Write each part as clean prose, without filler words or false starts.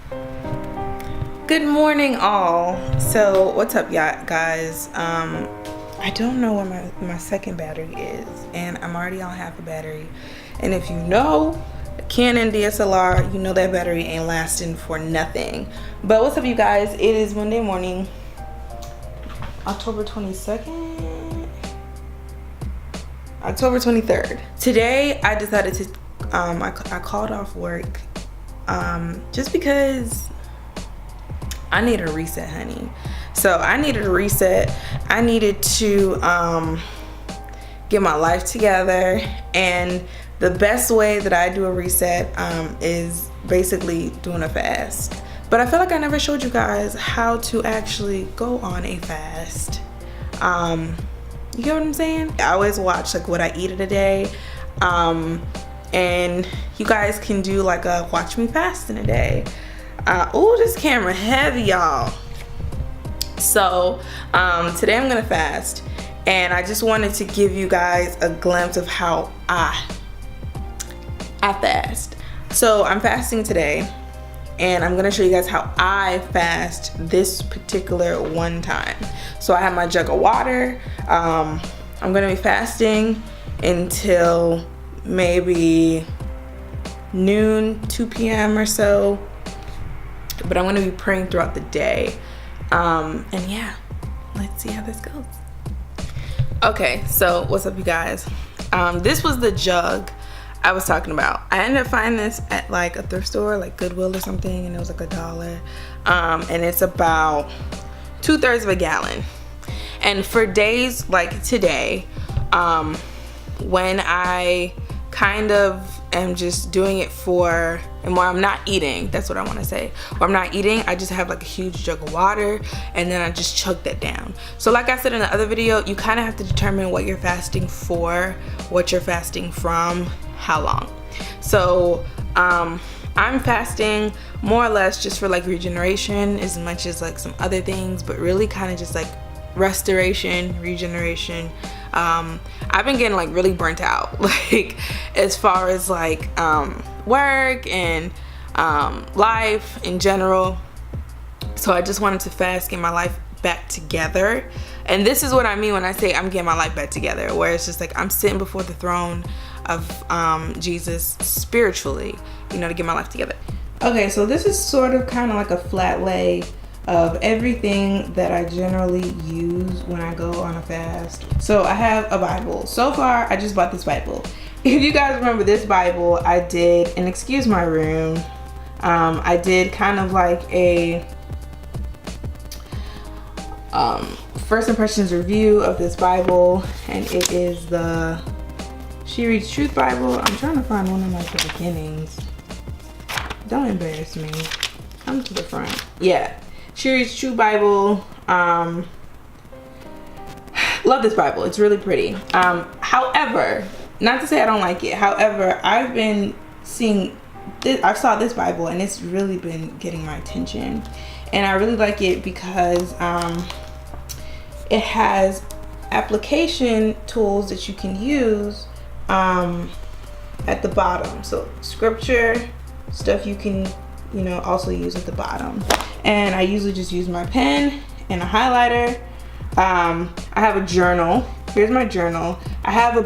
Good morning, all. So what's up, y'all guys? I don't know where my second battery is, and I'm already on half a battery. And if you know the Canon DSLR, you know that battery ain't lasting for nothing. But what's up, you guys? It is Monday morning, October 22nd, October 23rd. Today I decided to I called off work just because I need a reset, honey. So I needed a reset. I needed to get my life together, and the best way that I do a reset is basically doing a fast. But I feel like I never showed you guys how to actually go on a fast. You get what I'm saying? I always watch like what I eat in a day, and you guys can do like a watch me fast in a day. Oh, this camera heavy, y'all. So today I'm gonna fast, and I just wanted to give you guys a glimpse of how I fast. So I'm fasting today, and I'm gonna show you guys how I fast this particular one time. So I have my jug of water. I'm gonna be fasting until maybe noon, 2 p.m. or so. But I'm gonna be praying throughout the day. And yeah, let's see how this goes. Okay, so what's up, you guys? This was the jug I was talking about. I ended up finding this at like a thrift store, like Goodwill or something, and it was like $1. And it's about 2/3 of a gallon. And for days like today, when I kind of am just doing it for, and while I'm not eating, that's what I want to say, while I'm not eating, I just have like a huge jug of water, and then I just chug that down. So like I said in the other video, you kind of have to determine what you're fasting for, what you're fasting from, how long. So I'm fasting more or less just for like regeneration as much as like some other things, but really kind of just like restoration, regeneration. I've been getting like really burnt out, like as far as like work and life in general. So I just wanted to fast, get my life back together. And this is what I mean when I say I'm getting my life back together, where it's just like I'm sitting before the throne of Jesus spiritually, you know, to get my life together. Okay, so this is sort of kind of like a flat lay of everything that I generally use when I go on a fast. So I have a Bible. So far, I just bought this Bible. If you guys remember this Bible, I did, and excuse my room, I did kind of like a first impressions review of this Bible, and it is the She Reads Truth Bible. I'm trying to find one of like the beginnings. Don't embarrass me. Come to the front. Yeah. She Reads True Bible. Love this Bible. It's really pretty. However, not to say I don't like it. However, I've been seeing this. I saw this Bible, and it's really been getting my attention, and I really like it because it has application tools that you can use at the bottom. So scripture stuff you can, you know, also use at the bottom. And I usually just use my pen and a highlighter. I have a journal. Here's my journal. I have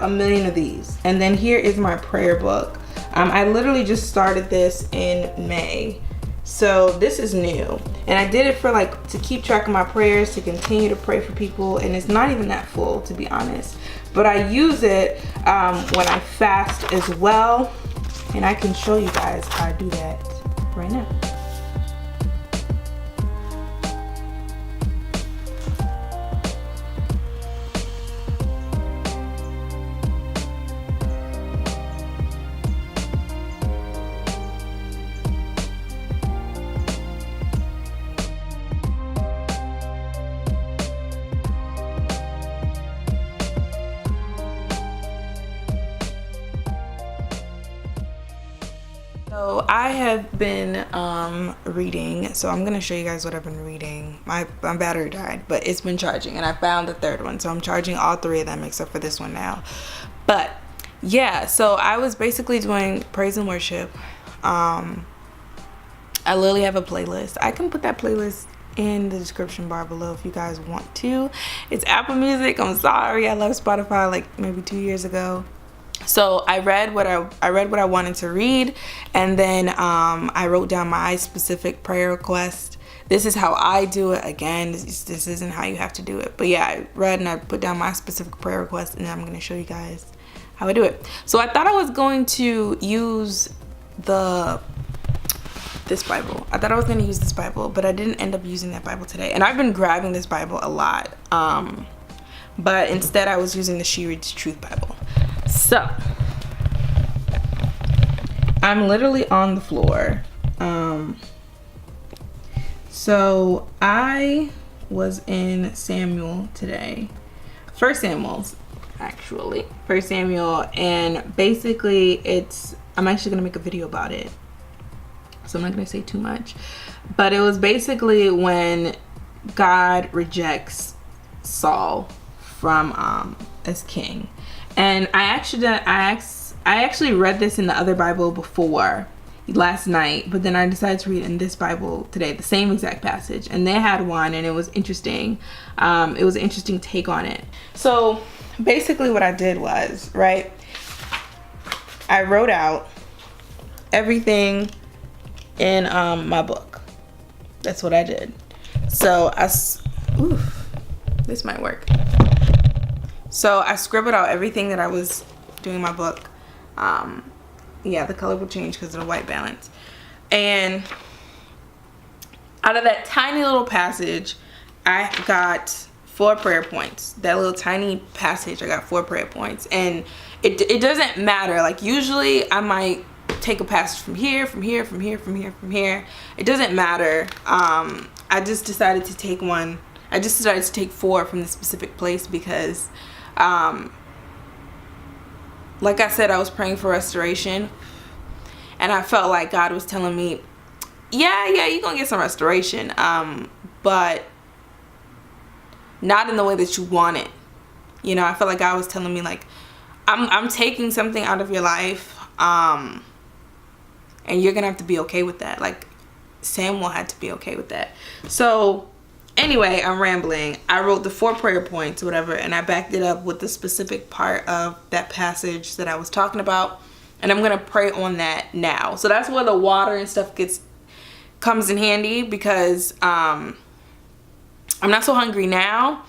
a million of these. And then here is my prayer book. I literally just started this in May. So this is new. And I did it for like to keep track of my prayers, to continue to pray for people. And it's not even that full, to be honest. But I use it when I fast as well. And I can show you guys how I do that right now. So I have been reading, so I'm gonna show you guys what I've been reading. My battery died, but it's been charging, and I found the third one, so I'm charging all three of them except for this one now. But yeah, so I was basically doing praise and worship. I I literally have a playlist. I can put that playlist in the description bar below if you guys want to. It's Apple Music. I'm sorry, I left Spotify like maybe 2 years ago. So I read what I wanted to read, and then I wrote down my specific prayer request. This is how I do it. Again, this isn't how you have to do it, but yeah, I read and I put down my specific prayer request, and I'm going to show you guys how I do it. So I thought I was going to use this Bible. I thought I was going to use this Bible, but I didn't end up using that Bible today. And I've been grabbing this Bible a lot, but instead I was using the She Reads Truth Bible. So I'm literally on the floor. So I was in Samuel today. First Samuel, and basically I'm actually gonna make a video about it, so I'm not gonna say too much, but it was basically when God rejects Saul from as king. And I actually read this in the other Bible before last night, but then I decided to read in this Bible today the same exact passage, and they had one, and it was interesting. It was an interesting take on it. So basically what I did was, right, I wrote out everything in my book. That's what I did. So this might work. So I scribbled out everything that I was doing in my book. Yeah, the color will change because of the white balance. And out of that tiny little passage, I got 4 prayer points. That little tiny passage, I got 4 prayer points. And it doesn't matter. Like, usually I might take a passage from here, from here, from here, from here, from here. It doesn't matter. I just decided to take one. I just decided to take 4 from the specific place because like I said, I was praying for restoration, and I felt like God was telling me, yeah, you're gonna get some restoration, but not in the way that you want it. You know, I felt like God was telling me, like, I'm taking something out of your life, and you're gonna have to be okay with that. Like, Samuel had to be okay with that. So anyway, I'm rambling. I wrote the 4 prayer points, whatever, and I backed it up with the specific part of that passage that I was talking about, and I'm gonna pray on that now. So that's where the water and stuff comes in handy, because I'm not so hungry now,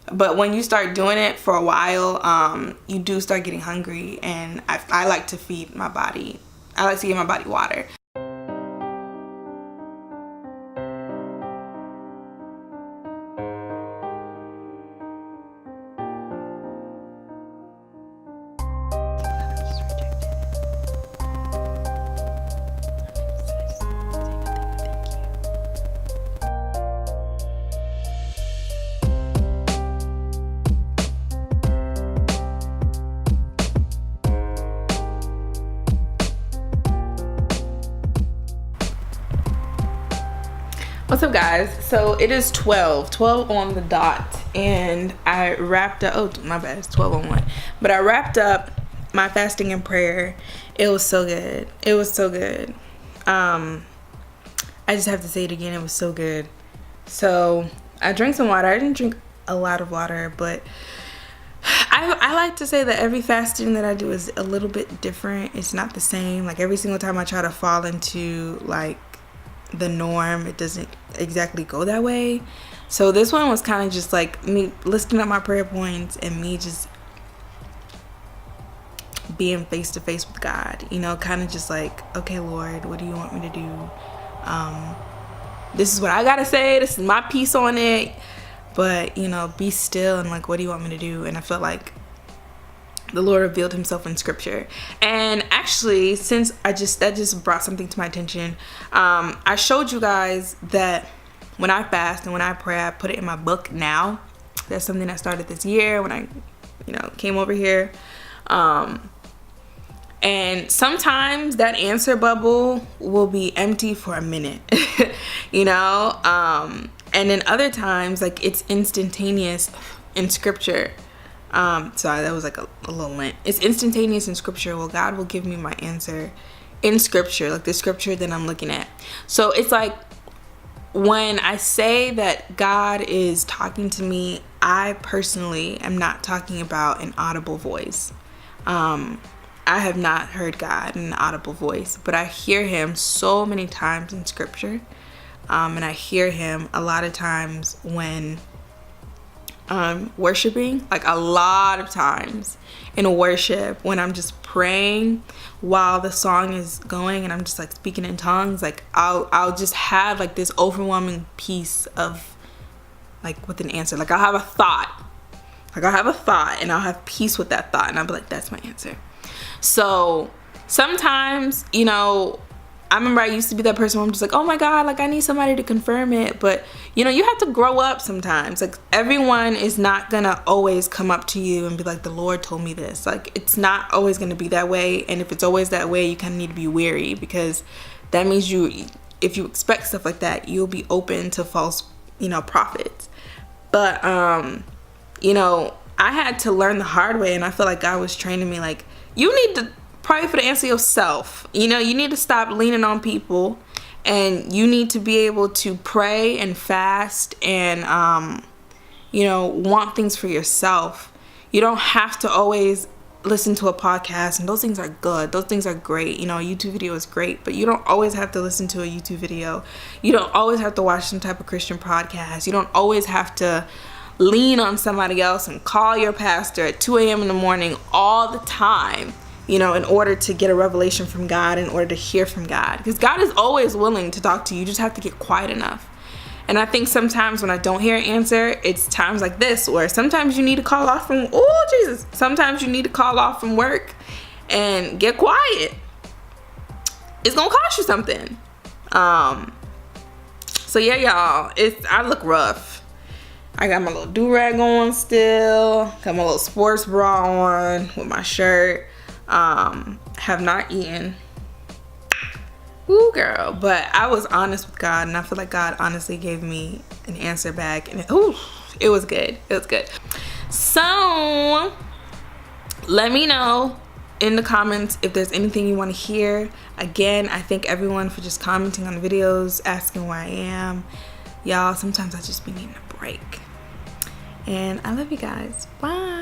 but when you start doing it for a while, you do start getting hungry, and I like to feed my body. I like to give my body water. What's up, guys? So it is 12 on the dot, and I wrapped up, oh my bad, it's 12 on 1, but I wrapped up my fasting and prayer. It was so good. It was so good. I just have to say it again, it was so good. So I drank some water. I didn't drink a lot of water, but I like to say that every fasting that I do is a little bit different. It's not the same. Like, every single time I try to fall into like the norm, it doesn't exactly go that way. So this one was kind of just like me listing up my prayer points and me just being face to face with God, you know, kind of just like, okay, Lord, what do you want me to do? This is what I gotta say, this is my piece on it, but, you know, be still, and like, what do you want me to do? And I felt like the Lord revealed himself in scripture. And actually, since that just brought something to my attention, I showed you guys that when I fast and when I pray, I put it in my book now. That's something I started this year when I, you know, came over here. And sometimes that answer bubble will be empty for a minute, you know? And then other times, like, it's instantaneous in scripture. Sorry, that was like a little lint. It's instantaneous in scripture. Well, God will give me my answer in scripture, like the scripture that I'm looking at. So it's like, when I say that God is talking to me, I personally am not talking about an audible voice. I have not heard God in an audible voice, but I hear him so many times in scripture. And I hear him a lot of times when I'm worshiping, like a lot of times in worship when I'm just praying while the song is going and I'm just like speaking in tongues. Like I'll just have like this overwhelming piece of like with an answer. Like I'll have a thought. Like I'll have a thought and I'll have peace with that thought and I'll be like, that's my answer. So sometimes, you know, I remember I used to be that person where I'm just like, oh my God, like I need somebody to confirm it. But you know, you have to grow up sometimes. Like everyone is not gonna always come up to you and be like, the Lord told me this. Like it's not always gonna be that way. And if it's always that way, you kind of need to be wary, because that means if you expect stuff like that, you'll be open to false, you know, prophets. But you know, I had to learn the hard way, and I feel like God was training me, like, you need to pray for the answer yourself. You know, you need to stop leaning on people, and you need to be able to pray and fast and you know, want things for yourself. You don't have to always listen to a podcast, and those things are good. Those things are great. You know, a YouTube video is great, but you don't always have to listen to a YouTube video. You don't always have to watch some type of Christian podcast. You don't always have to lean on somebody else and call your pastor at 2 a.m. in the morning all the time, you know, in order to get a revelation from God, in order to hear from God. Because God is always willing to talk to you. You just have to get quiet enough. And I think sometimes when I don't hear an answer, it's times like this, where sometimes you need to call off from, oh Jesus, sometimes you need to call off from work and get quiet. It's gonna cost you something. So yeah, y'all, I look rough. I got my little do-rag on still, got my little sports bra on with my shirt. Have not eaten. Ooh, girl. But I was honest with God, and I feel like God honestly gave me an answer back, and it was good. It was good. So let me know in the comments if there's anything you want to hear. Again, I thank everyone for just commenting on the videos, asking where I am. Y'all, sometimes I just be needing a break. And I love you guys. Bye.